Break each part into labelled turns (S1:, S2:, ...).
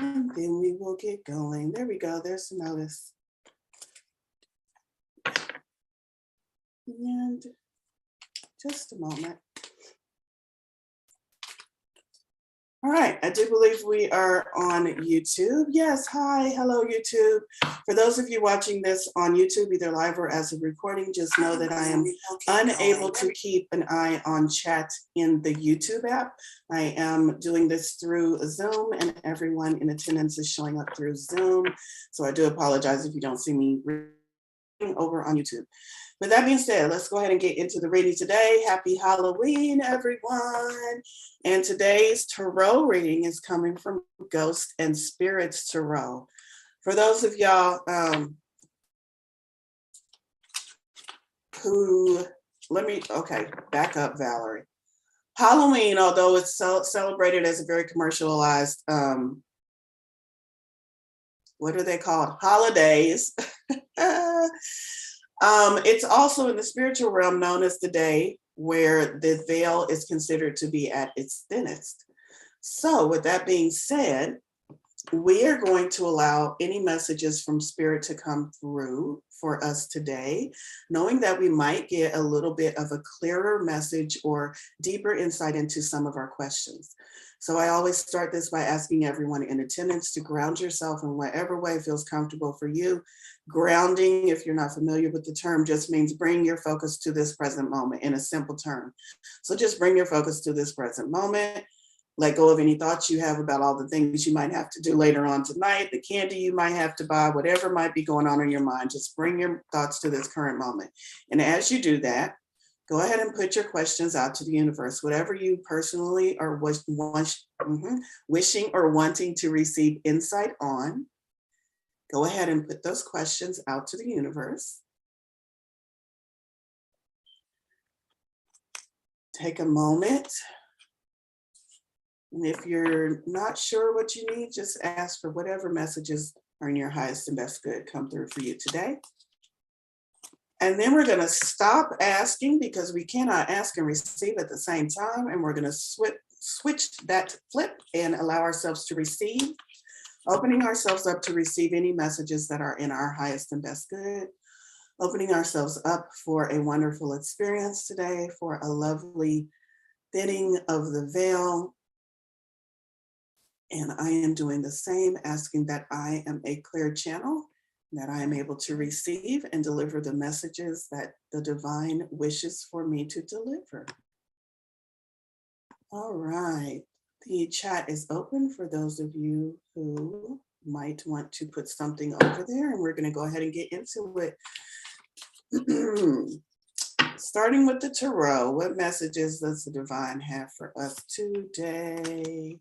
S1: And then we will get going. There we go. There's the notice. And just a moment. All right, I do believe we are on YouTube. Yes, hi, hello YouTube. For those of you watching this on YouTube, either live or as a recording, just know that I am unable to keep an eye on chat in the YouTube app. I am doing this through Zoom and everyone in attendance is showing up through Zoom. So I do apologize if you don't see me over on YouTube. With that being said, let's go ahead and get into the reading today. Happy Halloween, everyone. And today's tarot reading is coming from Ghost and Spirits Tarot. For those of y'all back up, Valorie. Halloween, although it's celebrated as a very commercialized, what are they called? Holidays. It's also in the spiritual realm known as the day where the veil is considered to be at its thinnest. So with that being said, we are going to allow any messages from spirit to come through for us today, knowing that we might get a little bit of a clearer message or deeper insight into some of our questions. So I always start this by asking everyone in attendance to ground yourself in whatever way feels comfortable for you. Grounding, if you're not familiar with the term, just means bring your focus to this present moment in a simple term. So just bring your focus to this present moment. Let go of any thoughts you have about all the things you might have to do later on tonight, the candy you might have to buy, whatever might be going on in your mind. Just bring your thoughts to this current moment. And as you do that, go ahead and put your questions out to the universe, whatever you personally are wishing or wanting to receive insight on. Go ahead and put those questions out to the universe. Take a moment. And if you're not sure what you need, just ask for whatever messages are in your highest and best good come through for you today. And then we're going to stop asking because we cannot ask and receive at the same time. And we're going to switch that flip and allow ourselves to receive, opening ourselves up to receive any messages that are in our highest and best good, opening ourselves up for a wonderful experience today, for a lovely thinning of the veil. And I am doing the same, asking that I am a clear channel, that I am able to receive and deliver the messages that the divine wishes for me to deliver. All right, the chat is open for those of you who might want to put something over there, and we're going to go ahead and get into it. Starting with the tarot, what messages does the divine have for us today?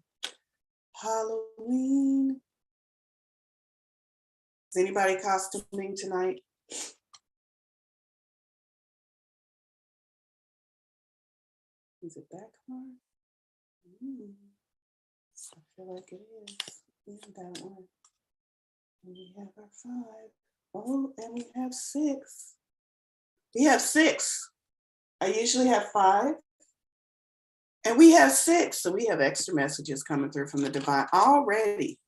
S1: Halloween. Is anybody costuming tonight? Is it that card? I feel like it is. That one. And we have our 5. Oh, and we have 6. We have 6. I usually have 5. And we have 6. So we have extra messages coming through from the divine already.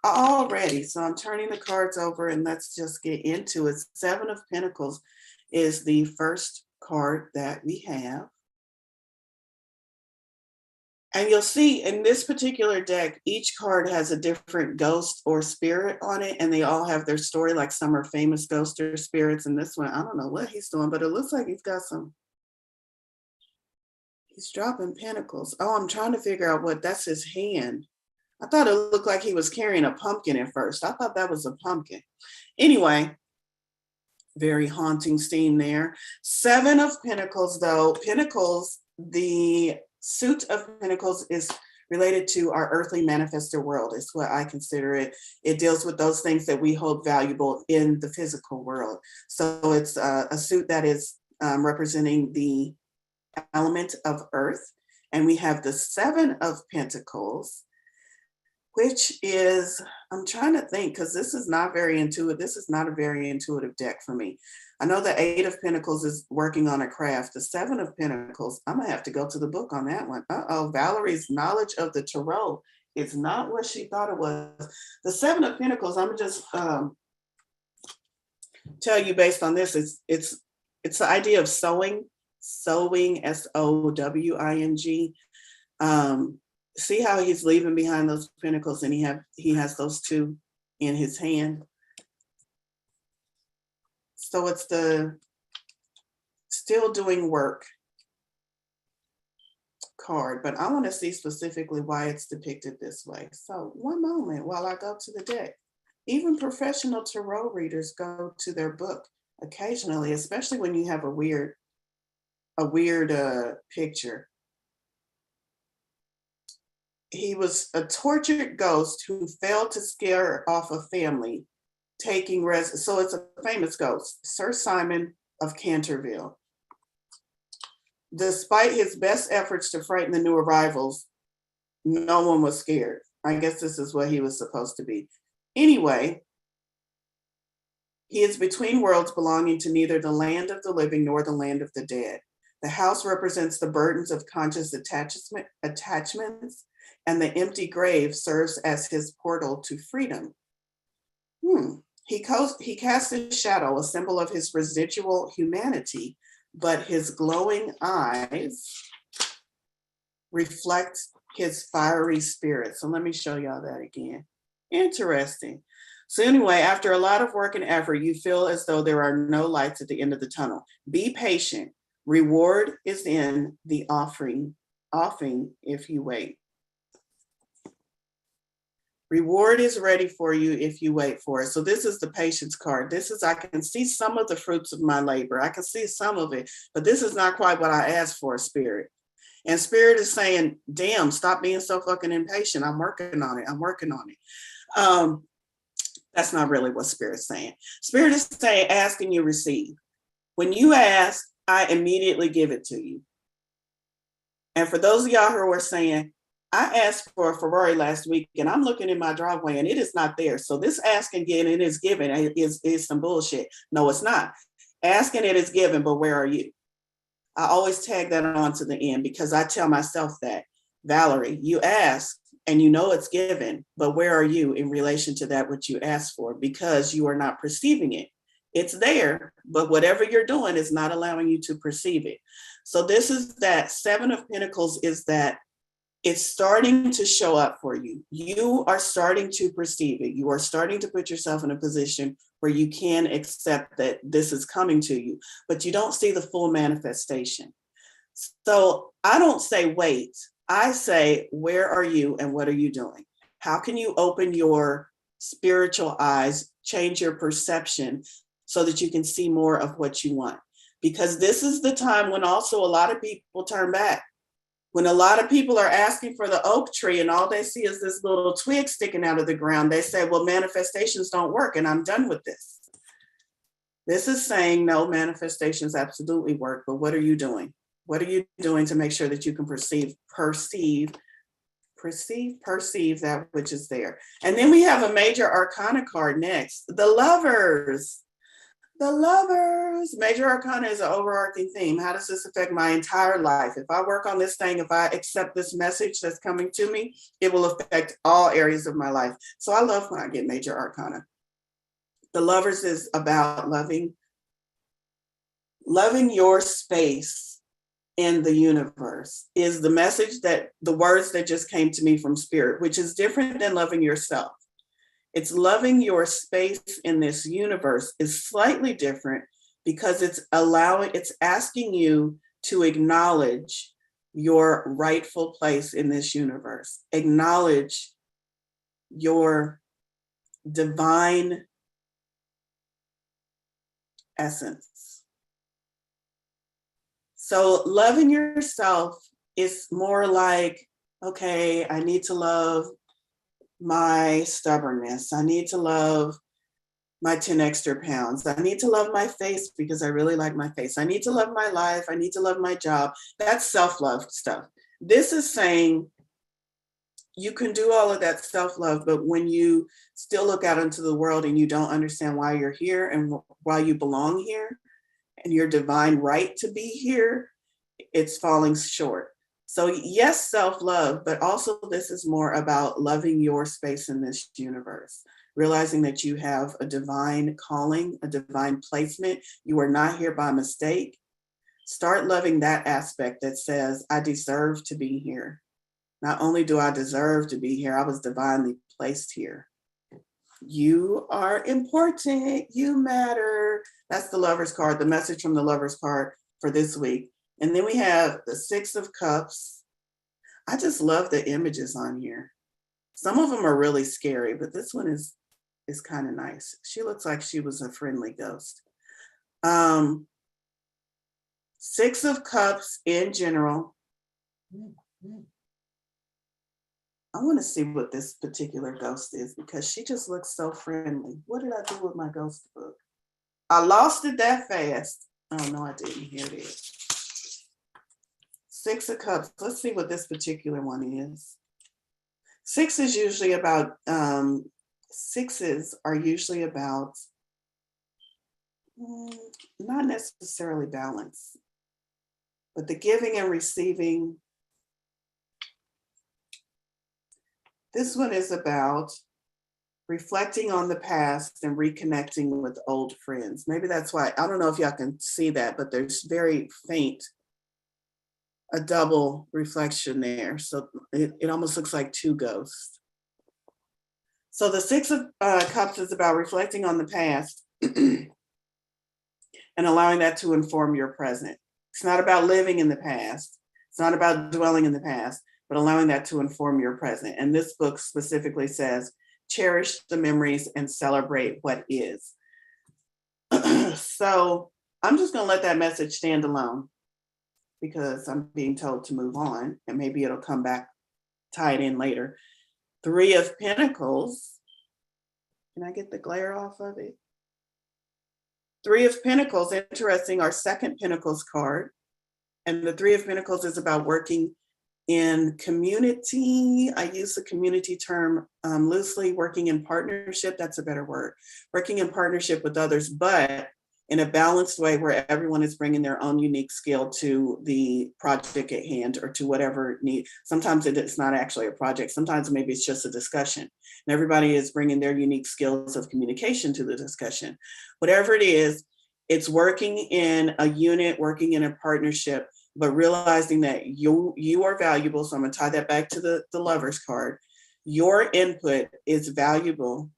S1: So I'm turning the cards over and let's just get into it. 7 of Pentacles is the first card that we have. And you'll see in this particular deck, each card has a different ghost or spirit on it, and they all have their story. Like some are famous ghosts or spirits, and this one, I don't know what he's doing, but it looks like he's got some. He's dropping pentacles. Oh, I'm trying to figure out what that's his hand. I thought it looked like he was carrying a pumpkin at first. I thought that was a pumpkin. Anyway, very haunting scene there. 7 of Pentacles, though. Pentacles, the suit of Pentacles is related to our earthly manifested world. It's what I consider it. It deals with those things that we hold valuable in the physical world. So it's a suit that is representing the element of earth. And we have the 7 of Pentacles, which is, I'm trying to think, because this is not very intuitive. This is not a very intuitive deck for me. I know the 8 of Pentacles is working on a craft. The 7 of Pentacles, I'm going to have to go to the book on that one. Valerie's knowledge of the tarot It's not what she thought it was. The Seven of Pentacles, I'm just tell you based on this, it's the idea of sowing, Sowing. See how he's leaving behind those pentacles, and he has those two in his hand. So it's the still doing work card, but I want to see specifically why it's depicted this way. So one moment while I go to the deck. Even professional tarot readers go to their book occasionally, especially when you have a weird picture. He was a tortured ghost who failed to scare off a family, so it's a famous ghost, Sir Simon of Canterville. Despite his best efforts to frighten the new arrivals, no one was scared. I guess this is what he was supposed to be. Anyway, he is between worlds, belonging to neither the land of the living nor the land of the dead. The house represents the burdens of conscious attachments, and the empty grave serves as his portal to freedom. He casts a shadow, a symbol of his residual humanity, but his glowing eyes reflect his fiery spirit. So let me show y'all that again. Interesting. So anyway, after a lot of work and effort, you feel as though there are no lights at the end of the tunnel. Be patient. Reward is in the offering if you wait. Reward is ready for you if you wait for it. So this is the patience card. I can see some of the fruits of my labor. I can see some of it, but this is not quite what I asked for, Spirit. And Spirit is saying, damn, stop being so fucking impatient. I'm working on it. That's not really what Spirit's saying. Spirit is saying, ask and you receive. When you ask, I immediately give it to you. And for those of y'all who are saying, I asked for a Ferrari last week and I'm looking in my driveway and it is not there. So this asking and it is given is some bullshit. No, it's not. Asking it is given, but where are you? I always tag that on to the end because I tell myself that, Valorie, you ask and you know it's given, but where are you in relation to that which you asked for? Because you are not perceiving it. It's there, but whatever you're doing is not allowing you to perceive it. So this is that Seven of Pentacles, is that it's starting to show up for you. You are starting to perceive it. You are starting to put yourself in a position where you can accept that this is coming to you, but you don't see the full manifestation. So I don't say wait. I say, where are you and what are you doing? How can you open your spiritual eyes, change your perception so that you can see more of what you want? Because this is the time when also a lot of people turn back. When a lot of people are asking for the oak tree and all they see is this little twig sticking out of the ground, they say, well, manifestations don't work and I'm done with this. This is saying, no, manifestations absolutely work, but what are you doing? What are you doing to make sure that you can perceive that which is there? And then we have a major arcana card next, the Lovers. The Lovers. Major arcana is an overarching theme. How does this affect my entire life? If I work on this thing, if I accept this message that's coming to me, it will affect all areas of my life. So I love when I get major arcana. The Lovers is about loving your space in the universe, is the message, that the words that just came to me from Spirit, which is different than loving yourself. It's loving your space in this universe is slightly different because it's asking you to acknowledge your rightful place in this universe, acknowledge your divine essence. So loving yourself is more like, okay, I need to love my stubbornness. I need to love my 10 extra pounds. I need to love my face because I really like my face. I need to love my life. I need to love my job. That's self-love stuff. This is saying you can do all of that self-love, but when you still look out into the world and you don't understand why you're here and why you belong here and your divine right to be here, it's falling short. So yes, self-love, but also this is more about loving your space in this universe, realizing that you have a divine calling, a divine placement. You are not here by mistake. Start loving that aspect that says, I deserve to be here. Not only do I deserve to be here, I was divinely placed here. You are important. You matter. That's the Lover's card, the message from the Lover's card for this week. And then we have the Six of Cups. I just love the images on here. Some of them are really scary, but this one is kind of nice. She looks like she was a friendly ghost. Six of Cups in general. I want to see what this particular ghost is because she just looks so friendly. What did I do with my ghost book? I lost it that fast. Oh, no, I didn't. Here it is. Six of Cups. Let's see what this particular one is. Six is usually about, sixes are usually about not necessarily balance, but the giving and receiving. This one is about reflecting on the past and reconnecting with old friends. Maybe that's why, I don't know if y'all can see that, but there's very faint, a double reflection there. So it almost looks like two ghosts. So the Six of Cups is about reflecting on the past and allowing that to inform your present. It's not about living in the past. It's not about dwelling in the past, but allowing that to inform your present. And this book specifically says, cherish the memories and celebrate what is. So I'm just going to let that message stand alone because I'm being told to move on and maybe it'll come back, tie it in later. Three of Pentacles. Can I get the glare off of it? Three of Pentacles, interesting, our second Pentacles card. And the Three of Pentacles is about working in community. I use the community term loosely, working in partnership, that's a better word. Working in partnership with others, but in a balanced way where everyone is bringing their own unique skill to the project at hand or to whatever need. Sometimes it's not actually a project. Sometimes maybe it's just a discussion. And everybody is bringing their unique skills of communication to the discussion. Whatever it is, it's working in a unit, working in a partnership, but realizing that you are valuable. So I'm going to tie that back to the Lover's card. Your input is valuable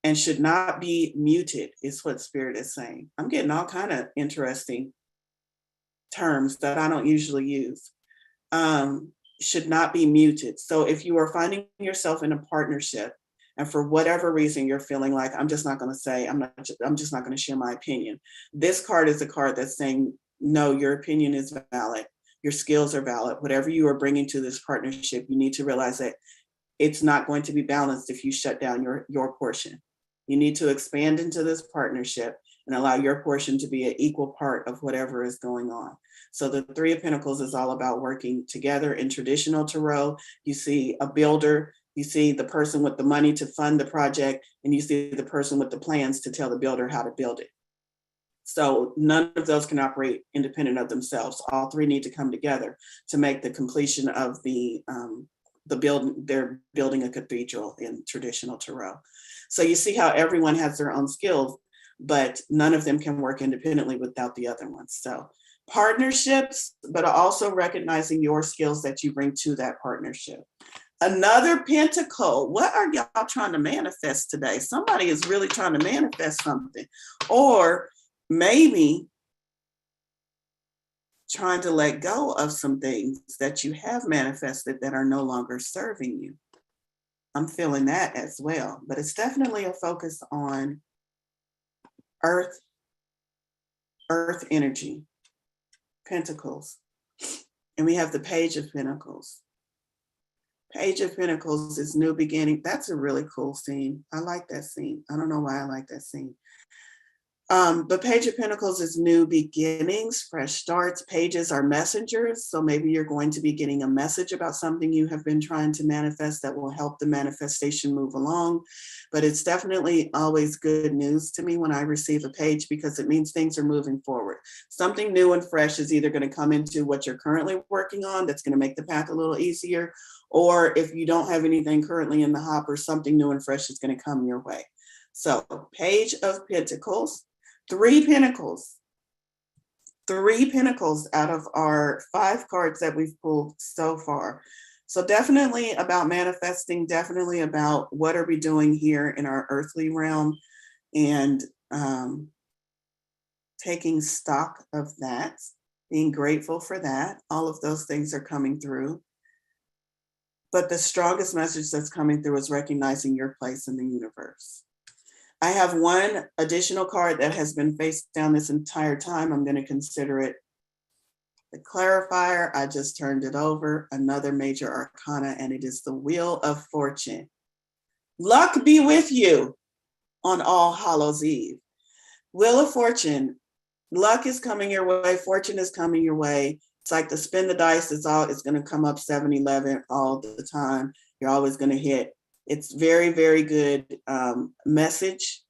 S1: and should not be muted, is what Spirit is saying. I'm getting all kind of interesting terms that I don't usually use. Should not be muted. So if you are finding yourself in a partnership and for whatever reason you're feeling like, I'm just not going to say, I'm just not going to share my opinion. This card is a card that's saying, no, your opinion is valid. Your skills are valid. Whatever you are bringing to this partnership, you need to realize that it's not going to be balanced if you shut down your portion. You need to expand into this partnership and allow your portion to be an equal part of whatever is going on. So the Three of Pentacles is all about working together. In traditional tarot, you see a builder, you see the person with the money to fund the project, and you see the person with the plans to tell the builder how to build it. So none of those can operate independent of themselves. All three need to come together to make the completion of the building. They're building a cathedral in traditional tarot. So you see how everyone has their own skills, but none of them can work independently without the other ones. So partnerships, but also recognizing your skills that you bring to that partnership. Another pentacle. What are y'all trying to manifest today? Somebody is really trying to manifest something, or maybe trying to let go of some things that you have manifested that are no longer serving you. I'm feeling that as well, but it's definitely a focus on earth energy, pentacles. And we have the Page of Pentacles. Page of Pentacles is new beginning. That's a really cool scene. I like that scene. I don't know why I like that scene. The Page of Pentacles is new beginnings, fresh starts. Pages are messengers. So maybe you're going to be getting a message about something you have been trying to manifest that will help the manifestation move along. But it's definitely always good news to me when I receive a page, because it means things are moving forward. Something new and fresh is either going to come into what you're currently working on that's going to make the path a little easier, or if you don't have anything currently in the hopper, something new and fresh is going to come your way. So Page of Pentacles. Three Pentacles out of our 5 cards that we've pulled so far. So definitely about manifesting, definitely about what are we doing here in our earthly realm, and taking stock of that, being grateful for that. All of those things are coming through. But the strongest message that's coming through is recognizing your place in the universe. I have one additional card that has been face down this entire time. I'm going to consider it the clarifier. I just turned it over, another major arcana, and it is the Wheel of Fortune. Luck be with you on All Hallows Eve. Wheel of Fortune. Luck is coming your way. Fortune is coming your way. It's like the spin the dice. It's going to come up 7-11 all the time. You're always going to hit. It's very, very good message.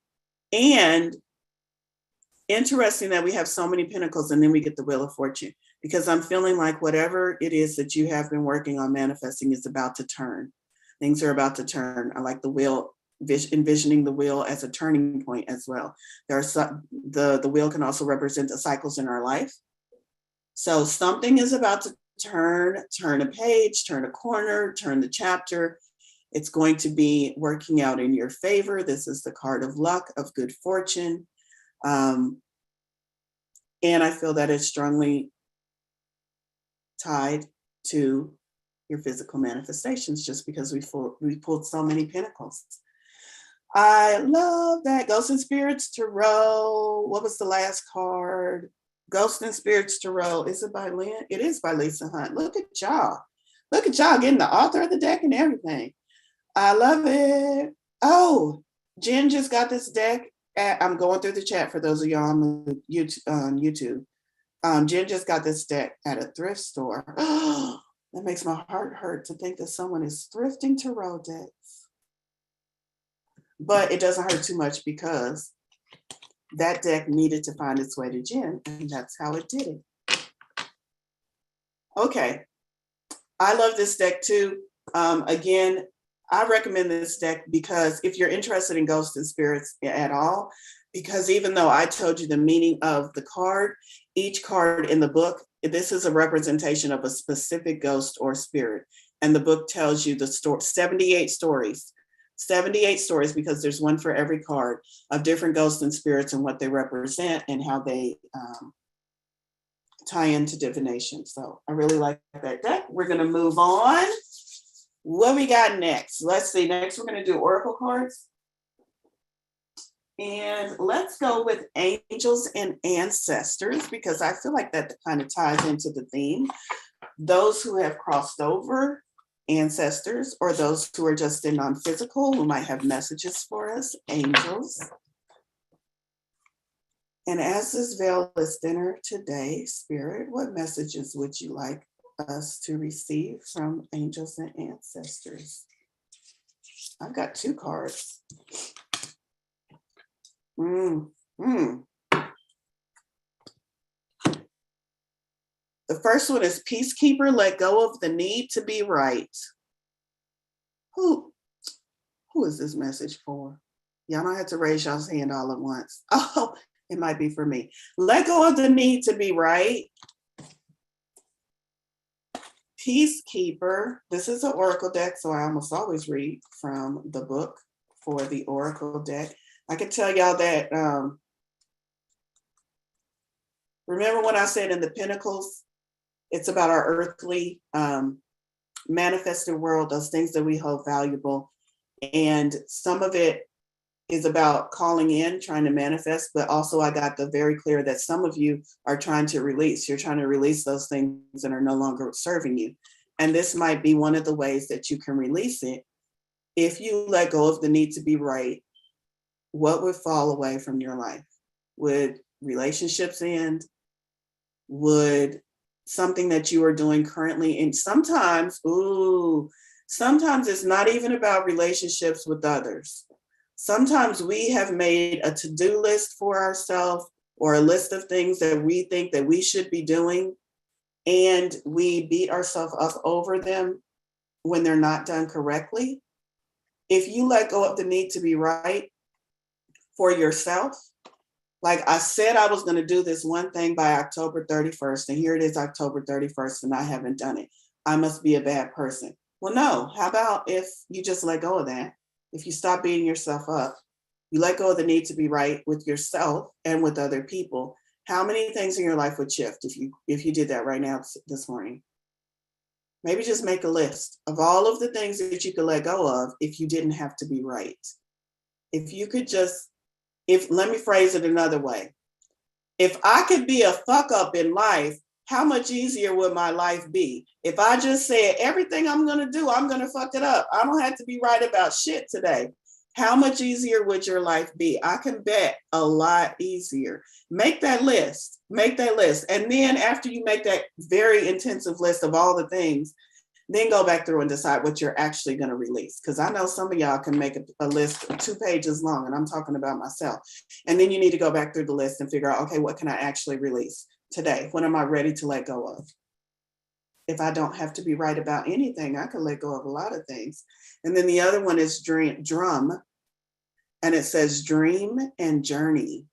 S1: And interesting that we have so many pentacles and then we get the Wheel of Fortune, because I'm feeling like whatever it is that you have been working on manifesting is about to turn. Things are about to turn. I like the wheel, envisioning the wheel as a turning point as well. There are the wheel can also represent the cycles in our life. So something is about to turn a page, turn a corner, turn the chapter. It's going to be working out in your favor. This is the card of luck, of good fortune. And I feel that it's strongly tied to your physical manifestations, just because we pulled so many pentacles. I love that. Ghosts and Spirits Tarot. What was the last card? Ghosts and Spirits Tarot. Is it by Lynn? It is by Lisa Hunt. Look at y'all. Look at y'all getting the author of the deck and everything. I love it. Oh, Jen just got this deck. I'm going through the chat for those of y'all on YouTube. Jen just got this deck at a thrift store. That makes my heart hurt to think that someone is thrifting tarot decks. But it doesn't hurt too much, because that deck needed to find its way to Jen, and that's how it did it. Okay. I love this deck too. Again, I recommend this deck because if you're interested in ghosts and spirits at all, because even though I told you the meaning of the card, each card in the book, this is a representation of a specific ghost or spirit. And the book tells you the story, 78 stories, because there's one for every card, of different ghosts and spirits and what they represent and how they tie into divination. So I really like that deck. We're going to move on. What we got next? Let's see. Next, we're going to do oracle cards. And let's go with angels and ancestors, because I feel like that kind of ties into the theme. Those who have crossed over, ancestors, or those who are just in non-physical, who might have messages for us, angels. And as this veil is thinner today, Spirit, what messages would you like us to receive from angels and ancestors? I've got 2 cards. The first one is Peacekeeper, let go of the need to be right. Who is this message for? Y'all don't have to raise y'all's hand all at once. Oh, it might be for me. Let go of the need to be right. Peacekeeper. This is an oracle deck, so I almost always read from the book for the oracle deck. I can tell y'all that, remember when I said in the Pentacles, it's about our earthly manifested world, those things that we hold valuable. And some of it is about calling in, trying to manifest, but also I got the very clear that some of you are trying to release. You're trying to release those things that are no longer serving you. And this might be one of the ways that you can release it. If you let go of the need to be right, what would fall away from your life? Would relationships end? Would something that you are doing currently, and sometimes it's not even about relationships with others. Sometimes we have made a to-do list for ourselves, or a list of things that we think that we should be doing, and we beat ourselves up over them when they're not done correctly. If you let go of the need to be right for yourself, like I said, I was going to do this one thing by October 31st, and here it is October 31st, and I haven't done it. I must be a bad person. Well, no. How about if you just let go of that? If you stop beating yourself up, you let go of the need to be right with yourself and with other people. How many things in your life would shift if you did that right now this morning? Maybe just make a list of all of the things that you could let go of if you didn't have to be right. If you could just, let me phrase it another way. If I could be a fuck up in life, how much easier would my life be? If I just said everything I'm going to do, I'm going to fuck it up. I don't have to be right about shit today. How much easier would your life be? I can bet a lot easier. Make that list. And then after you make that very intensive list of all the things, then go back through and decide what you're actually going to release. Because I know some of y'all can make a list 2 pages long, and I'm talking about myself. And then you need to go back through the list and figure out, okay, what can I actually release today? What am I ready to let go of? If I don't have to be right about anything, I can let go of a lot of things. And then the other one is drum. And it says dream and journey.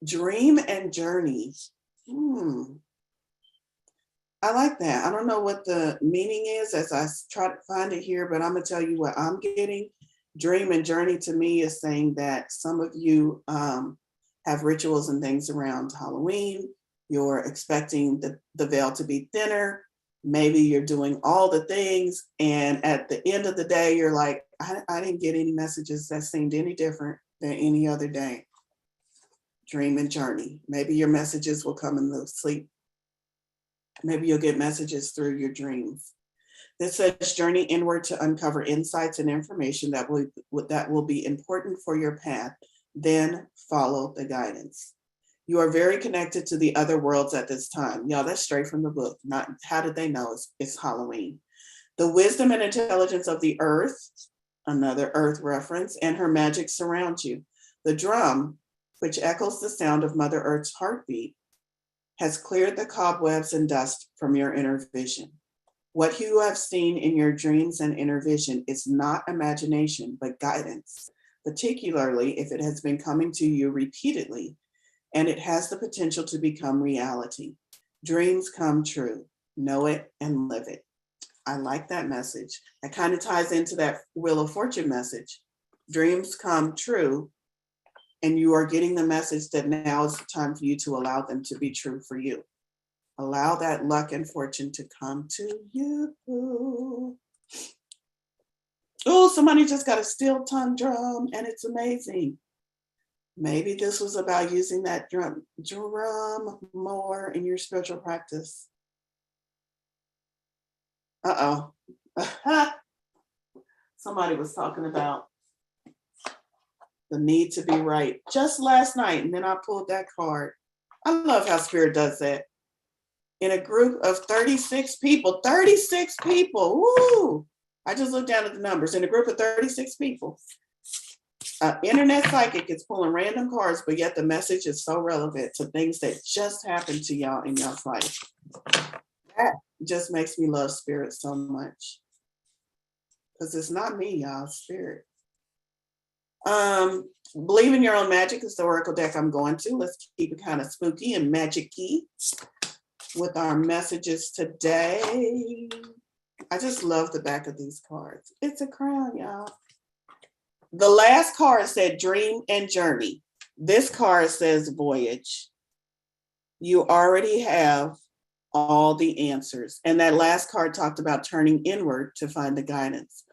S1: Dream and journey. I like that. I don't know what the meaning is as I try to find it here, but I'm going to tell you what I'm getting. Dream and journey to me is saying that some of you have rituals and things around Halloween. You're expecting the veil to be thinner. Maybe you're doing all the things. And at the end of the day, you're like, I didn't get any messages that seemed any different than any other day. Dream and journey. Maybe your messages will come in the sleep. Maybe you'll get messages through your dreams. This says journey inward to uncover insights and information that will be important for your path. Then follow the guidance. You are very connected to the other worlds at this time. Y'all, that's straight from the book. Not how did they know it's Halloween. The wisdom and intelligence of the earth, another earth reference, and her magic surround you. The drum, which echoes the sound of Mother Earth's heartbeat, has cleared the cobwebs and dust from your inner vision. What you have seen in your dreams and inner vision is not imagination, but guidance, particularly if it has been coming to you repeatedly, and it has the potential to become reality. Dreams come true. Know it and live it. I like that message. That kind of ties into that Wheel of Fortune message. Dreams come true. And you are getting the message that now is the time for you to allow them to be true for you. Allow that luck and fortune to come to you. Oh, somebody just got a steel tongue drum, and it's amazing. Maybe this was about using that drum more in your spiritual practice. Uh-oh. Somebody was talking about the need to be right just last night, and then I pulled that card. I love how Spirit does that. In a group of 36 people, woo! I just looked down at the numbers. In a group of 36 people, internet psychic is pulling random cards, but yet the message is so relevant to things that just happened to y'all in y'all's life. That just makes me love Spirit so much. Because it's not me, y'all, Spirit. Believe in Your Own Magic is the oracle deck I'm going to. Let's keep it kind of spooky and magic-y with our messages today. I just love the back of these cards. It's a crown, y'all. The last card said dream and journey. This card says voyage. You already have all the answers. And that last card talked about turning inward to find the guidance.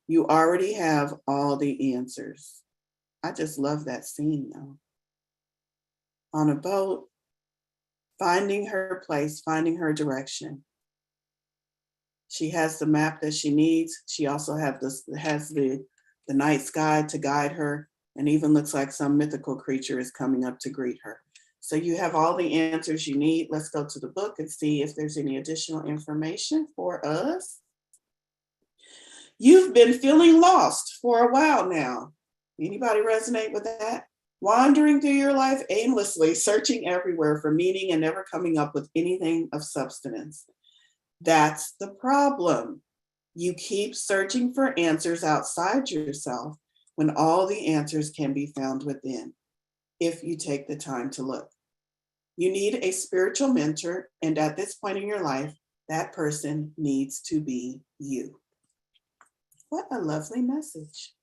S1: You already have all the answers. I just love that scene though. On a boat, finding her place, finding her direction. She has the map that she needs. She also has the night sky to guide her. And even looks like some mythical creature is coming up to greet her. So you have all the answers you need. Let's go to the book and see if there's any additional information for us. You've been feeling lost for a while now. Anybody resonate with that? Wandering through your life aimlessly, searching everywhere for meaning and never coming up with anything of substance. That's the problem. You keep searching for answers outside yourself when all the answers can be found within, if you take the time to look. You need a spiritual mentor, and at this point in your life, that person needs to be you. What a lovely message.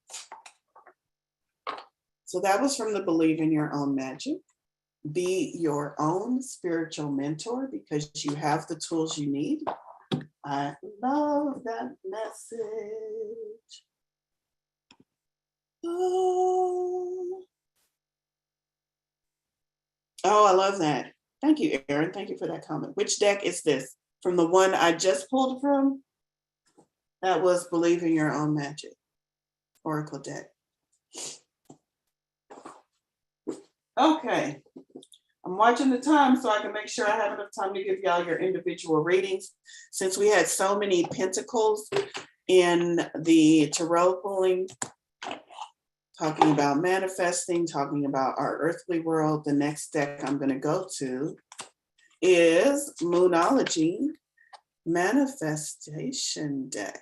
S1: So that was from the Believe in Your Own Magic. Be your own spiritual mentor because you have the tools you need. I love that message. Oh, I love that. Thank you, Erin. Thank you for that comment. Which deck is this? From the one I just pulled from? That was Believe in Your Own Magic, Oracle deck. Okay. I'm watching the time so I can make sure I have enough time to give y'all your individual readings. Since we had so many pentacles in the tarot pulling, talking about manifesting, talking about our earthly world, the next deck I'm going to go to is Moonology Manifestation Deck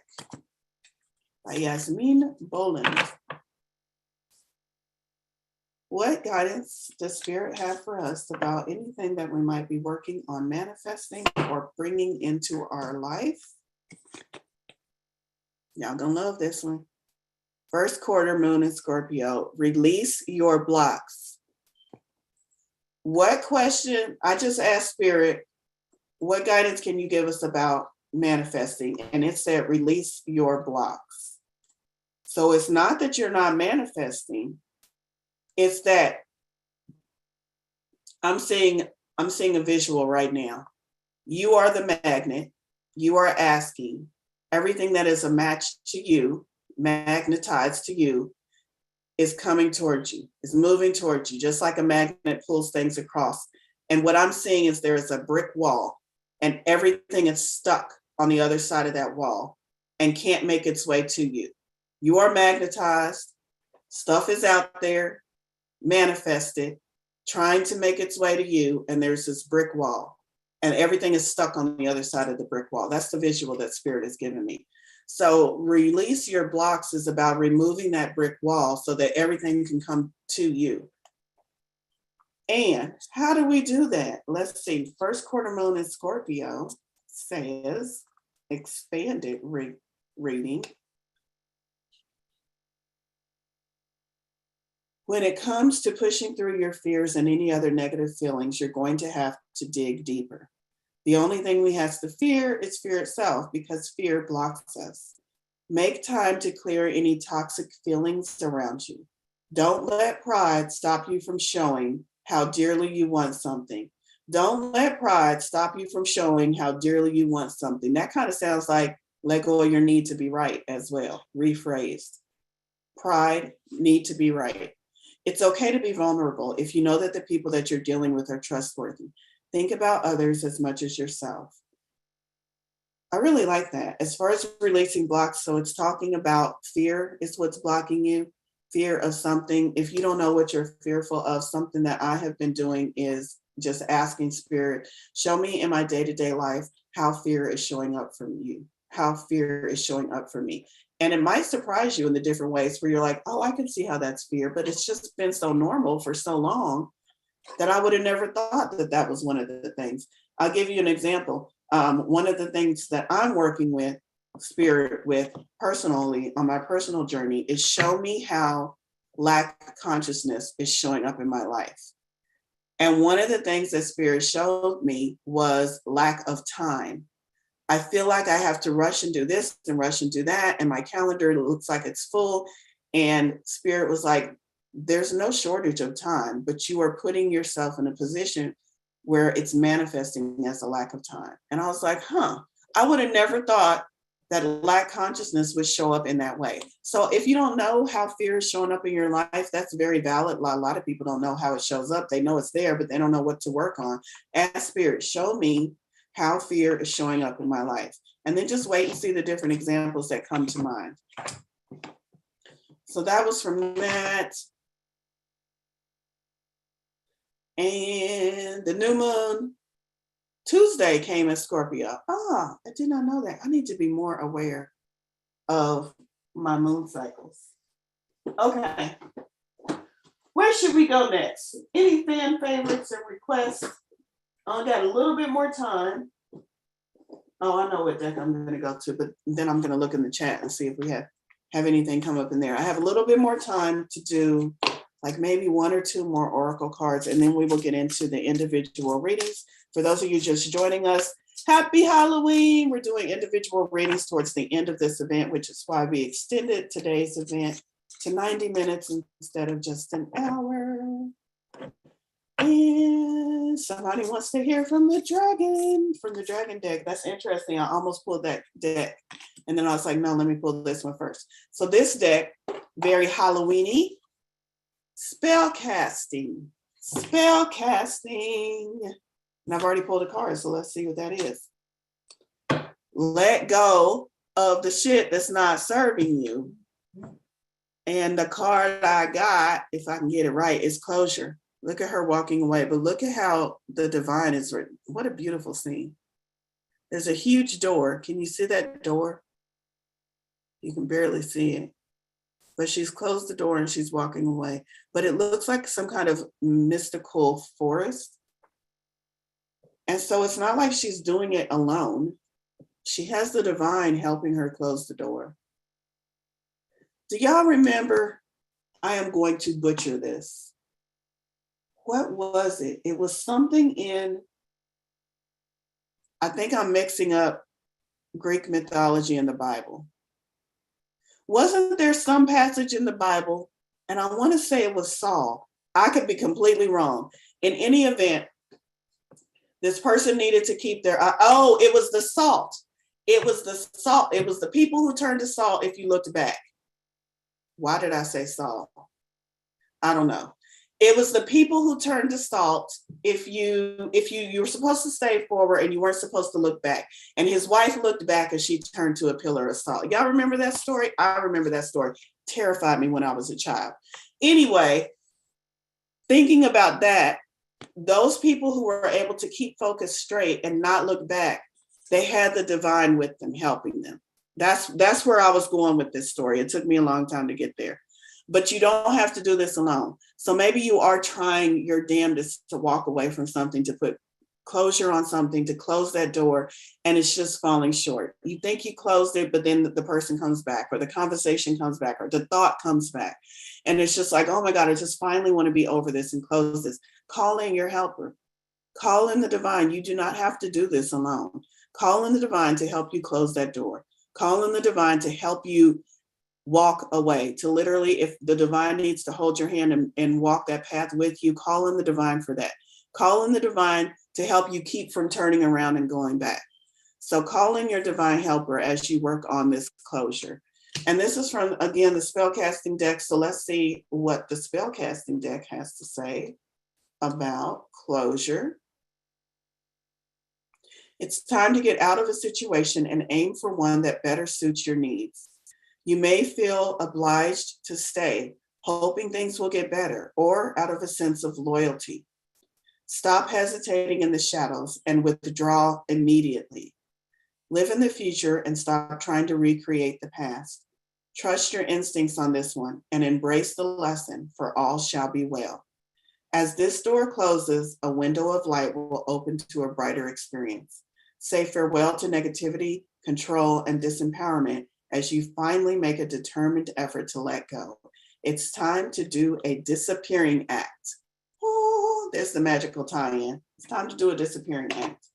S1: by Yasmin Boland. What guidance does Spirit have for us about anything that we might be working on manifesting or bringing into our life? Y'all gonna love this one. First quarter moon in Scorpio, release your blocks. What question, I just asked Spirit, what guidance can you give us about manifesting? And it said, release your blocks. So it's not that you're not manifesting. It's that I'm seeing a visual right now. You are the magnet. You are asking. Everything that is a match to you, magnetized to you, is coming towards you, is moving towards you, just like a magnet pulls things across. And what I'm seeing is there is a brick wall and everything is stuck on the other side of that wall and can't make its way to you. You are magnetized. Stuff is out there, manifested, trying to make its way to you, and there's this brick wall and everything is stuck on the other side of the brick wall. That's the visual that Spirit has given me. So release your blocks is about removing that brick wall so that everything can come to you. And how do we do that? Let's see. First quarter moon in Scorpio says, expanded reading. When it comes to pushing through your fears and any other negative feelings, you're going to have to dig deeper. The only thing we have to fear is fear itself because fear blocks us. Make time to clear any toxic feelings around you. Don't let pride stop you from showing how dearly you want something. Don't let pride stop you from showing how dearly you want something. That kind of sounds like let go of your need to be right as well, rephrased. Pride, need to be right. It's okay to be vulnerable if you know that the people that you're dealing with are trustworthy. Think about others as much as yourself. I really like that. As far as releasing blocks, so it's talking about fear is what's blocking you, fear of something. If you don't know what you're fearful of, something that I have been doing is just asking Spirit, show me in my day-to-day life how fear is showing up for you, how fear is showing up for me. And it might surprise you in the different ways where you're like, oh, I can see how that's fear, but it's just been so normal for so long that I would have never thought that that was one of the things. I'll give you an example. One of the things that I'm working with Spirit with personally on my personal journey is show me how lack of consciousness is showing up in my life. And one of the things that Spirit showed me was lack of time. I feel like I have to rush and do this and rush and do that. And my calendar looks like it's full. And Spirit was like, there's no shortage of time, but you are putting yourself in a position where it's manifesting as a lack of time. And I was like, I would have never thought that lack consciousness would show up in that way. So if you don't know how fear is showing up in your life, that's very valid. A lot of people don't know how it shows up. They know it's there, but they don't know what to work on. Ask Spirit, show me how fear is showing up in my life. And then just wait and see the different examples that come to mind. So that was from Matt. And the new moon Tuesday came as Scorpio. I did not know that. I need to be more aware of my moon cycles. Okay. Where should we go next? Any fan favorites or requests? I got a little bit more time. Oh, I know what deck I'm going to go to, but then I'm going to look in the chat and see if we have anything come up in there. I have a little bit more time to do like maybe one or two more oracle cards, and then we will get into the individual readings. For those of you just joining us, happy Halloween. We're doing individual readings towards the end of this event, which is why we extended today's event to 90 minutes instead of just an hour. And somebody wants to hear from the dragon deck. That's interesting. I almost pulled that deck. And then I was like, no, let me pull this one first. So this deck, very Halloween-y. Spell casting. And I've already pulled a card, so let's see what that is. Let go of the shit that's not serving you. And the card I got, if I can get it right, is closure. Look at her walking away, but look at how the divine is written. What a beautiful scene. There's a huge door. Can you see that door? You can barely see it. But she's closed the door and she's walking away. But it looks like some kind of mystical forest. And so it's not like she's doing it alone. She has the divine helping her close the door. Do y'all remember? I am going to butcher this. What was it? It was something in, I think I'm mixing up Greek mythology and the Bible. Wasn't there some passage in the Bible, and I want to say it was Saul. I could be completely wrong. In any event, this person needed to keep their, it was the salt. It was the salt. It was the people who turned to salt if you looked back. Why did I say Saul? I don't know. It was the people who turned to salt if you were supposed to stay forward and you weren't supposed to look back. And his wife looked back and she turned to a pillar of salt. Y'all remember that story? I remember that story. Terrified me when I was a child. Anyway, thinking about that, those people who were able to keep focus straight and not look back, they had the divine with them, helping them. That's where I was going with this story. It took me a long time to get there. But you don't have to do this alone. So maybe you are trying your damnedest to walk away from something, to put closure on something, to close that door, and it's just falling short. You think you closed it, but then the person comes back, or the conversation comes back, or the thought comes back. And it's just like, oh my God, I just finally want to be over this and close this. Call in your helper. Call in the divine. You do not have to do this alone. Call in the divine to help you close that door. Call in the divine to help you walk away, to literally, if the divine needs to hold your hand and walk that path with you, call in the divine for that. Call in the divine to help you keep from turning around and going back. So call in your divine helper as you work on this closure. And this is from, again, the spellcasting deck. So let's see what the spellcasting deck has to say about closure. It's time to get out of a situation and aim for one that better suits your needs. You may feel obliged to stay, hoping things will get better, or out of a sense of loyalty. Stop hesitating in the shadows and withdraw immediately. Live in the future and stop trying to recreate the past. Trust your instincts on this one and embrace the lesson, for all shall be well. As this door closes, a window of light will open to a brighter experience. Say farewell to negativity, control, and disempowerment as you finally make a determined effort to let go. It's time to do a disappearing act. Oh, there's the magical tie-in. It's time to do a disappearing act.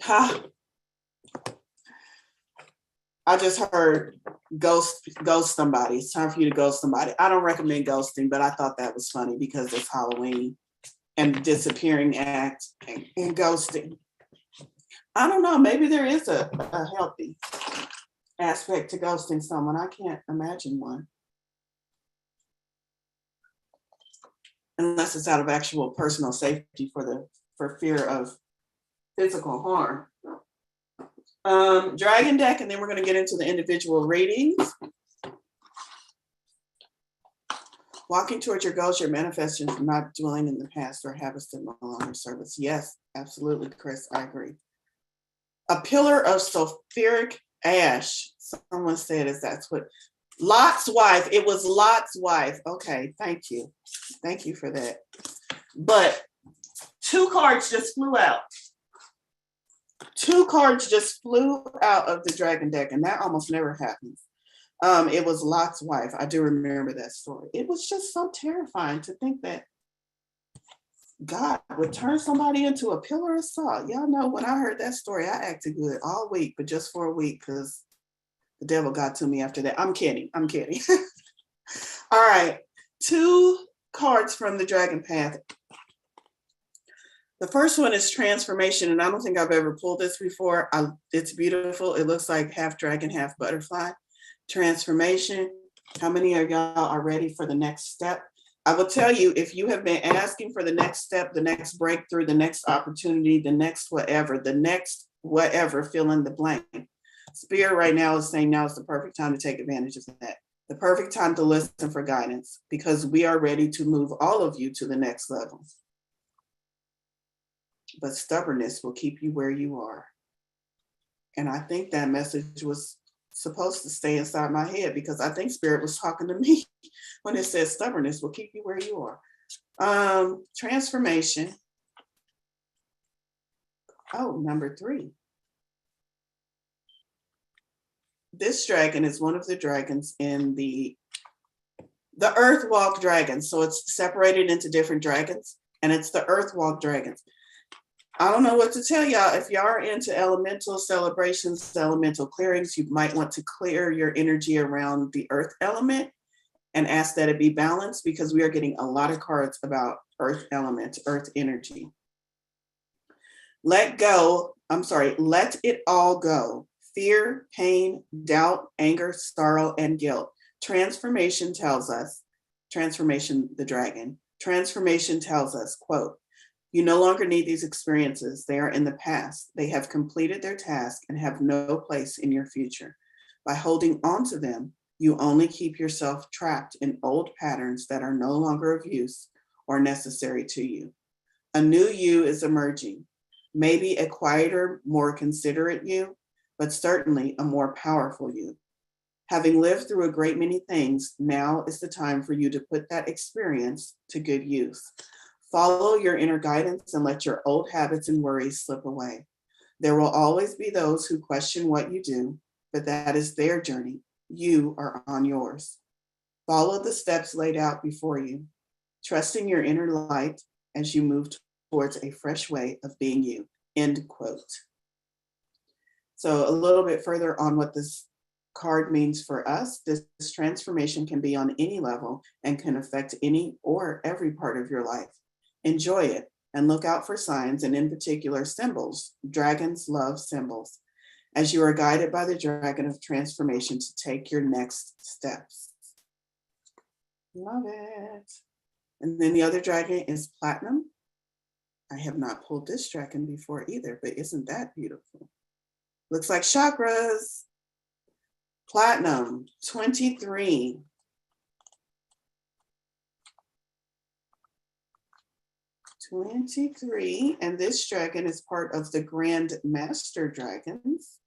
S1: Ha! I just heard ghost somebody. It's time for you to ghost somebody. I don't recommend ghosting, but I thought that was funny because it's Halloween and disappearing act and ghosting. I don't know, maybe there is a healthy aspect to ghosting someone. I can't imagine one. Unless it's out of actual personal safety for fear of physical harm. Dragon deck, and then we're going to get into the individual ratings. Walking towards your goals, you're manifesting from not dwelling in the past or habits that no longer serve us. Yes, absolutely, Chris, I agree. A pillar of sulfuric ash. Someone said that's what Lot's wife. It was Lot's wife. Okay, thank you. Thank you for that. But 2 cards just flew out. 2 cards just flew out of the dragon deck, and that almost never happens. It was Lot's wife. I do remember that story. It was just so terrifying to think that God would turn somebody into a pillar of salt. Y'all know when I heard that story, I acted good all week, but just for a week because the devil got to me after that. I'm kidding. I'm kidding. All right. 2 cards from the Dragon Path. The first one is transformation, and I don't think I've ever pulled this before. It's beautiful. It looks like half dragon, half butterfly. Transformation. How many of y'all are ready for the next step? I will tell you, if you have been asking for the next step, the next breakthrough, the next opportunity, the next whatever, fill in the blank. Spirit right now is saying now is the perfect time to take advantage of that. The perfect time to listen for guidance, because we are ready to move all of you to the next level. But stubbornness will keep you where you are. And I think that message was supposed to stay inside my head, because I think Spirit was talking to me when it says stubbornness will keep you where you are. Transformation. Oh, number 3. This dragon is one of the dragons in the Earth Walk dragons. So it's separated into different dragons, and it's the Earth Walk dragons. I don't know what to tell y'all. If y'all are into elemental celebrations, elemental clearings, you might want to clear your energy around the earth element and ask that it be balanced, because we are getting a lot of cards about earth element, earth energy. Let it all go. Fear, pain, doubt, anger, sorrow, and guilt. Transformation, the dragon. Transformation tells us, quote, you no longer need these experiences. They are in the past. They have completed their task and have no place in your future. By holding on to them, you only keep yourself trapped in old patterns that are no longer of use or necessary to you. A new you is emerging, maybe a quieter, more considerate you, but certainly a more powerful you. Having lived through a great many things, now is the time for you to put that experience to good use. Follow your inner guidance and let your old habits and worries slip away. There will always be those who question what you do, but that is their journey. You are on yours. Follow the steps laid out before you, trusting your inner light as you move towards a fresh way of being you. End quote. So a little bit further on what this card means for us. This transformation can be on any level and can affect any or every part of your life. Enjoy it and look out for signs, and in particular symbols. Dragons love symbols, as you are guided by the dragon of transformation to take your next steps. Love it. And then the other dragon is platinum. I have not pulled this dragon before either, but isn't that beautiful? Looks like chakras. Platinum, 23. 23, and this dragon is part of the Grand Master Dragons.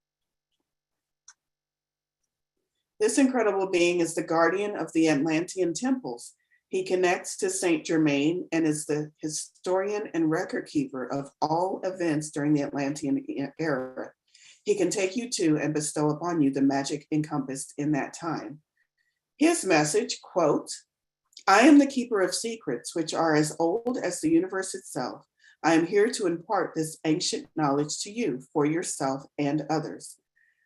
S1: This incredible being is the guardian of the Atlantean temples. He connects to Saint Germain and is the historian and record keeper of all events during the Atlantean era. He can take you to and bestow upon you the magic encompassed in that time. His message, quote, I am the keeper of secrets, which are as old as the universe itself. I am here to impart this ancient knowledge to you for yourself and others.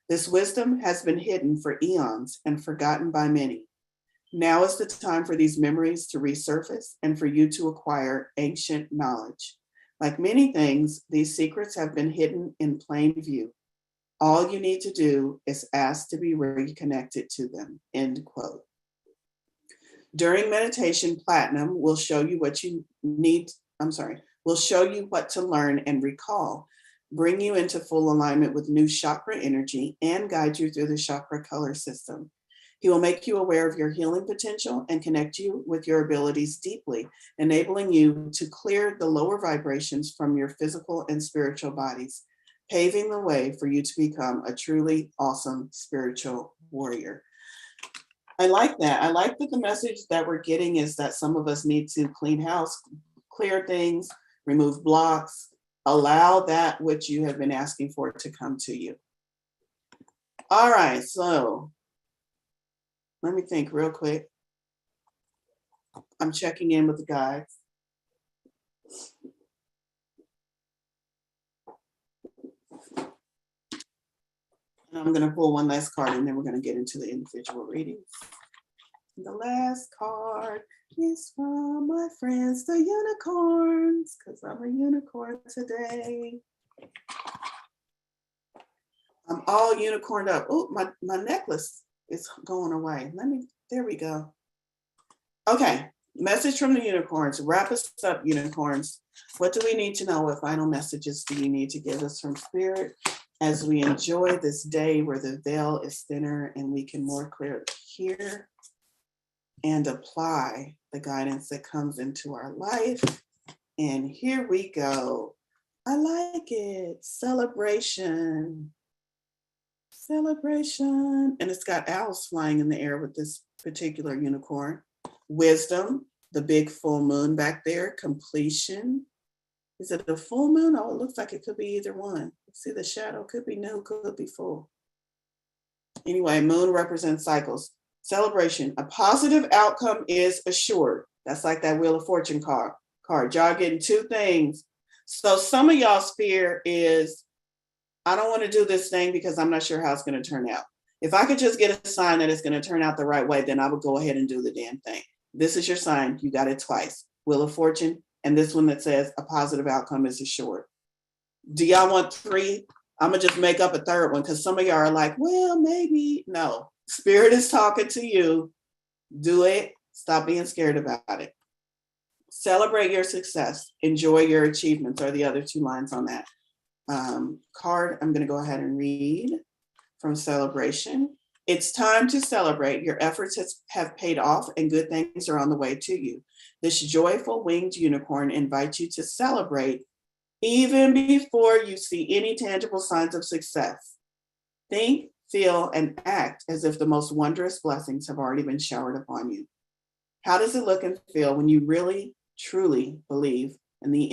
S1: This wisdom has been hidden for eons and forgotten by many. Now is the time for these memories to resurface and for you to acquire ancient knowledge. Like many things, these secrets have been hidden in plain view. All you need to do is ask to be reconnected to them, end quote. During meditation, Platinum will show you what you need, will show you what to learn and recall, bring you into full alignment with new chakra energy, and guide you through the chakra color system. He will make you aware of your healing potential and connect you with your abilities deeply, enabling you to clear the lower vibrations from your physical and spiritual bodies, paving the way for you to become a truly awesome spiritual warrior. I like that. I like that the message that we're getting is that some of us need to clean house, clear things, remove blocks, allow that which you have been asking for to come to you. All right, so let me think real quick. I'm checking in with the guides. And I'm going to pull one last card and then we're going to get into the individual readings. The last card is from my friends, the unicorns, because I'm a unicorn today. I'm all unicorned up. Oh, my necklace is going away. There we go. Okay, message from the unicorns. Wrap us up, unicorns. What do we need to know? What final messages do you need to give us from Spirit as we enjoy this day where the veil is thinner and we can more clearly hear and apply the guidance that comes into our life? And here we go. I like it. Celebration. Celebration. And it's got owls flying in the air with this particular unicorn. Wisdom, the big full moon back there. Completion. Is it a full moon? Oh, it looks like it could be either one. See the shadow, could be new, could be full. Anyway, moon represents cycles. Celebration, a positive outcome is assured. That's like that Wheel of Fortune card. Y'all getting two things. So some of y'all's fear is, I don't want to do this thing because I'm not sure how it's going to turn out. If I could just get a sign that it's going to turn out the right way, then I would go ahead and do the damn thing. This is your sign. You got it twice. Wheel of Fortune, and this one that says a positive outcome is assured. Do y'all want three? I'm going to just make up a third one because some of y'all are like, well, maybe. No. Spirit is talking to you. Do it. Stop being scared about it. Celebrate your success. Enjoy your achievements are the other two lines on that card. I'm going to go ahead and read from Celebration. It's time to celebrate. Your efforts have paid off and good things are on the way to you. This joyful winged unicorn invites you to celebrate even before you see any tangible signs of success. Think, feel, and act as if the most wondrous blessings have already been showered upon you. How does it look and feel when you really, truly believe in the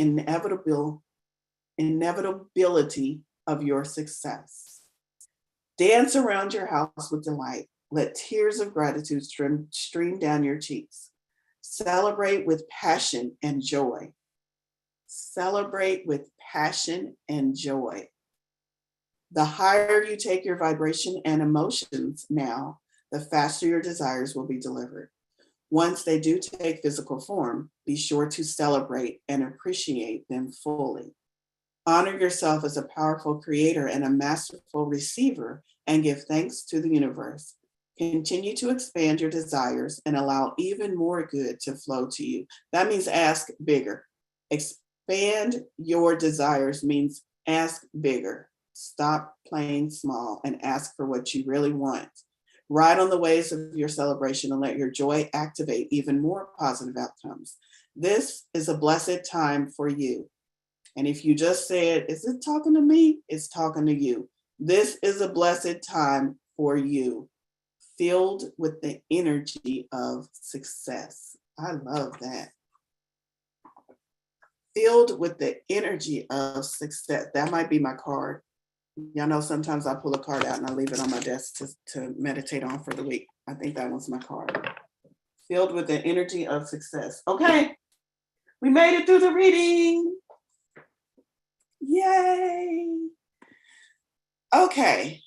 S1: inevitability of your success? Dance around your house with delight. Let tears of gratitude stream down your cheeks. Celebrate with passion and joy. Celebrate with passion and joy. The higher you take your vibration and emotions now, the faster your desires will be delivered. Once they do take physical form, be sure to celebrate and appreciate them fully. Honor yourself as a powerful creator and a masterful receiver, and give thanks to the universe. Continue to expand your desires and allow even more good to flow to you. That means ask bigger. Expand your desires means ask bigger. Stop playing small and ask for what you really want. Ride on the waves of your celebration and let your joy activate even more positive outcomes. This is a blessed time for you. And if you just said, is it talking to me? It's talking to you. This is a blessed time for you, filled with the energy of success. I love that. Filled with the energy of success. That might be my card. Y'all know sometimes I pull a card out and I leave it on my desk to meditate on for the week. I think that one's my card. Filled with the energy of success. Okay, we made it through the reading. Yay. Okay.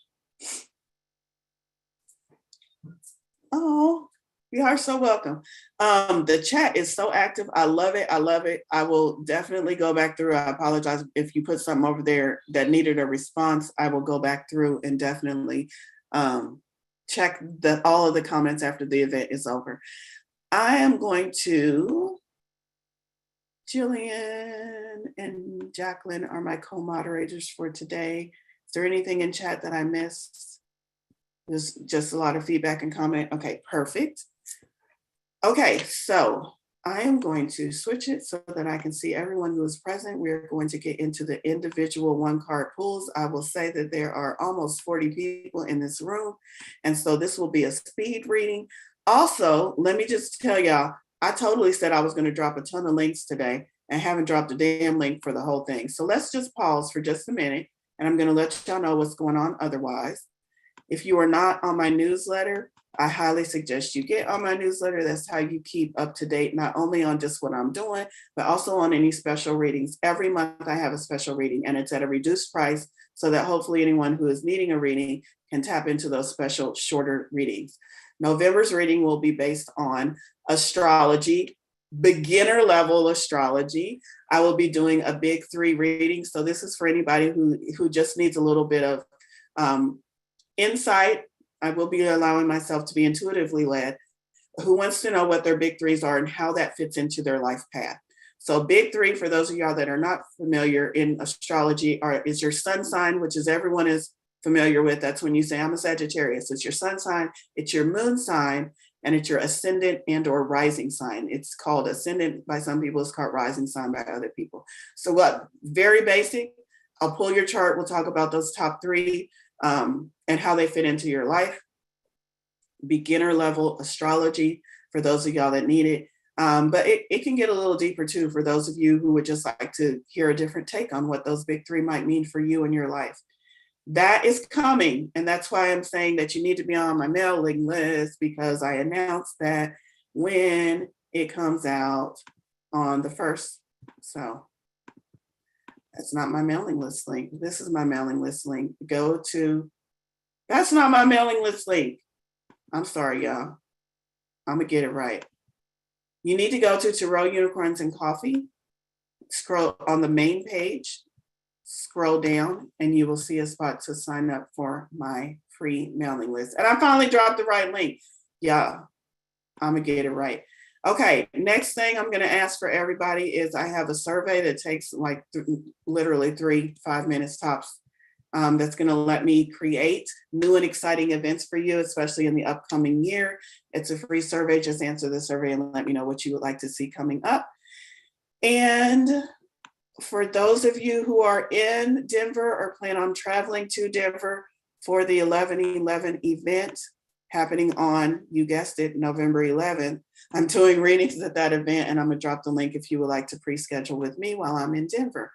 S1: Oh, You are so welcome. The chat is so active. I love it. I love it. I will definitely go back through. I apologize if you put something over there that needed a response. I will go back through and definitely check all of the comments after the event is over. I am going to, Jillian and Jacqueline are my co-moderators for today. Is there anything in chat that I missed? There's just a lot of feedback and comment. Okay, perfect. Okay, so I am going to switch it so that I can see everyone who is present. We're going to get into the individual one-card pools. I will say that there are almost 40 people in this room, and so this will be a speed reading. Also, let me just tell y'all, I totally said I was going to drop a ton of links today and haven't dropped a damn link for the whole thing. So let's just pause for just a minute, and I'm going to let y'all know what's going on otherwise. If you are not on my newsletter, I highly suggest you get on my newsletter. That's how you keep up to date, not only on just what I'm doing, but also on any special readings. Every month I have a special reading, and it's at a reduced price so that hopefully anyone who is needing a reading can tap into those special shorter readings. November's reading will be based on astrology, beginner level astrology. I will be doing a big 3 reading. So this is for anybody who just needs a little bit of insight. I will be allowing myself to be intuitively led, who wants to know what their big 3s are and how that fits into their life path. So big 3, for those of y'all that are not familiar in astrology, is your sun sign, which is everyone is familiar with. That's when you say, I'm a Sagittarius. It's your sun sign, it's your moon sign, and it's your ascendant and or rising sign. It's called ascendant by some people, it's called rising sign by other people. So what, very basic, I'll pull your chart. We'll talk about those top 3 and how they fit into your life. Beginner level astrology for those of y'all that need it. But it can get a little deeper too for those of you who would just like to hear a different take on what those big 3 might mean for you in your life. That is coming. And that's why I'm saying that you need to be on my mailing list, because I announced that when it comes out on the 1st. So that's not my mailing list link. This is my mailing list link. That's not my mailing list link. I'm sorry, y'all. I'm gonna get it right. You need to go to Row Unicorns and Coffee, scroll on the main page, scroll down, and you will see a spot to sign up for my free mailing list. And I finally dropped the right link. Yeah, I'm gonna get it right. Okay, next thing I'm gonna ask for everybody is I have a survey that takes like literally 3-5 minutes tops. That's gonna let me create new and exciting events for you, especially in the upcoming year. It's a free survey. Just answer the survey and let me know what you would like to see coming up. And for those of you who are in Denver or plan on traveling to Denver for the 11/11 event happening on, you guessed it, November 11th, I'm doing readings at that event, and I'm gonna drop the link if you would like to pre-schedule with me while I'm in Denver.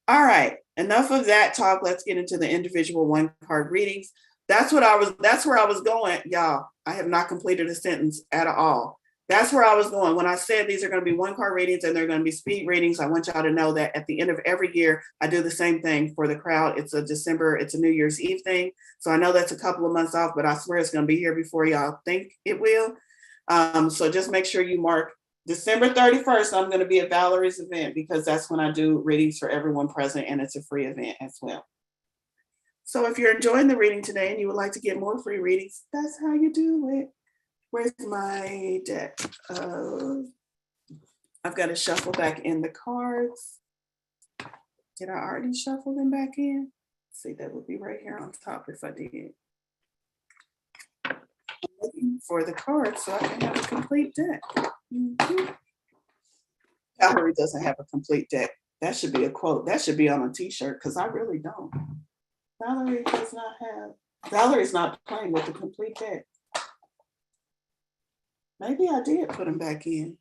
S1: All right, enough of that talk. Let's get into the individual one-card readings. That's where I was going, y'all. I have not completed a sentence at all. That's where I was going. When I said these are going to be one-card readings and they're going to be speed readings, I want y'all to know that at the end of every year, I do the same thing for the crowd. It's a New Year's Eve thing. So I know that's a couple of months off, but I swear it's going to be here before y'all think it will. So just make sure you mark December 31st. I'm going to be at Valerie's event, because that's when I do readings for everyone present, and it's a free event as well. So if you're enjoying the reading today and you would like to get more free readings, that's how you do it. Where's my deck? I've got to shuffle back in the cards. Did I already shuffle them back in? Let's see, that would be right here on top if I did. I'm looking for the cards so I can have a complete deck. Mm-hmm. Valorie doesn't have a complete deck. That should be a quote. That should be on a t-shirt, because I really don't. Valorie does not have, Valerie's not playing with the complete deck. Maybe I did put them back in.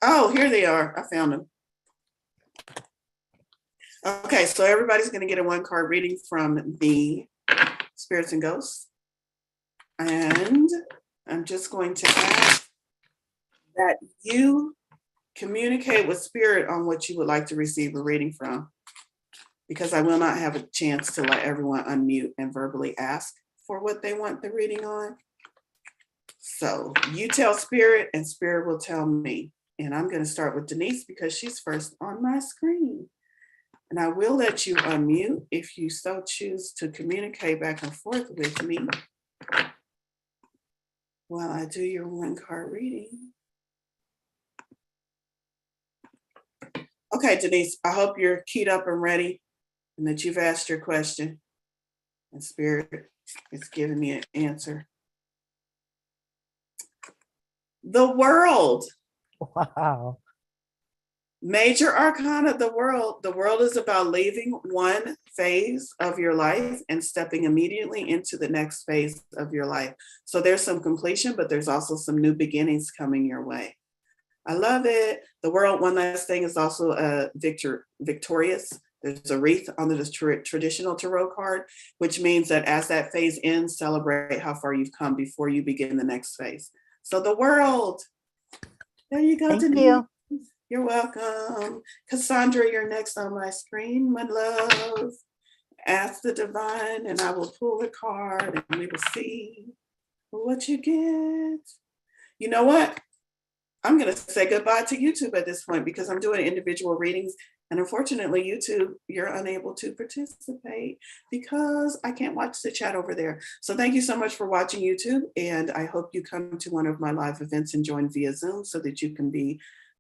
S1: Oh, here they are. I found them. Okay, so everybody's going to get a one-card reading from the Spirits and Ghosts. And I'm just going to ask that you communicate with Spirit on what you would like to receive a reading from, because I will not have a chance to let everyone unmute and verbally ask for what they want the reading on. So you tell Spirit and Spirit will tell me. And I'm going to start with Denise because she's first on my screen. And I will let you unmute if you so choose to communicate back and forth with me while I do your one card reading. Okay, Denise, I hope you're keyed up and ready and that you've asked your question. And Spirit is giving me an answer. The World.
S2: Wow.
S1: Major arcana, the world. The world is about leaving one phase of your life and stepping immediately into the next phase of your life. So there's some completion, but there's also some new beginnings coming your way. I love it. The world, one last thing, is also a victorious. There's a wreath on the traditional tarot card, which means that as that phase ends, celebrate how far you've come before you begin the next phase. So the world. There you go,
S2: Thank
S1: Denise.
S2: you.
S1: You're welcome. Cassandra, you're next on my screen, my love. Ask the divine and I will pull a card and we will see what you get. You know what? I'm going to say goodbye to YouTube at this point because I'm doing individual readings. And unfortunately, YouTube, you're unable to participate because I can't watch the chat over there. So thank you so much for watching YouTube. And I hope you come to one of my live events and join via Zoom so that you can be